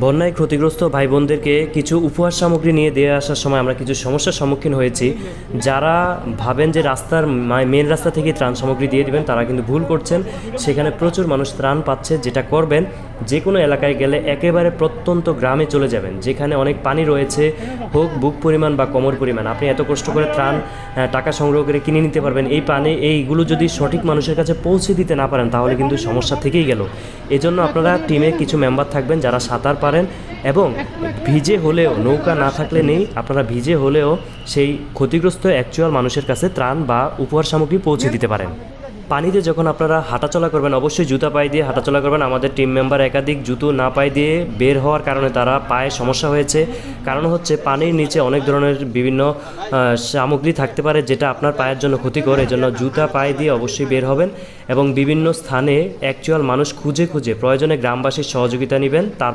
বন্যায় ক্ষতিগ্রস্ত ভাই বোনদেরকে কিছু উপহার সামগ্রী নিয়ে দিয়ে আসার সময় আমরা কিছু সমস্যার সম্মুখীন হয়েছি। যারা ভাবেন যে রাস্তার মেন রাস্তা থেকে ত্রাণ সামগ্রী দিয়ে দিবেন, তারা কিন্তু ভুল করছেন। সেখানে প্রচুর মানুষ ত্রাণ পাচ্ছে। যেটা করবেন, যে কোনো এলাকায় গেলে একেবারে প্রত্যন্ত গ্রামে চলে যাবেন, যেখানে অনেক পানি রয়েছে, হোক বুক পরিমাণ বা কোমর পরিমাণ। আপনি এত কষ্ট করে ত্রাণ টাকা সংগ্রহ করে কিনে নিতে পারবেন। এই পানি এইগুলো যদি সঠিক মানুষের কাছে পৌঁছে দিতে না পারেন, তাহলে কিন্তু সমস্যা থেকেই গেল। এজন্য আপনারা টিমে কিছু মেম্বার থাকবেন যারা সাঁতার পারেন, এবং ভিজে হলেও, নৌকা না থাকলে নেই, আপনারা ভিজে হলেও সেই ক্ষতিগ্রস্ত অ্যাকচুয়াল মানুষের কাছে ত্রাণ বা উপহার সামগ্রী পৌঁছে দিতে পারেন। পানিতে যখন আপনারা হাঁটাচলা করবেন, অবশ্যই জুতা পায়ে দিয়ে হাঁটাচলা করবেন। আমাদের টিম মেম্বার একাধিক জুতো না পায়ে দিয়ে বের হওয়ার কারণে তারা পায়ে সমস্যা হয়েছে। কারণ হচ্ছে পানির নিচে অনেক ধরনের বিভিন্ন সামগ্রী থাকতে পারে, যেটা আপনার পায়ের জন্য ক্ষতিকর। এজন্য জুতা পায়ে দিয়ে অবশ্যই বের হবেন, এবং বিভিন্ন স্থানে অ্যাকচুয়াল মানুষ খুঁজে খুঁজে প্রয়োজনে গ্রামবাসীর সহযোগিতা নেবেন।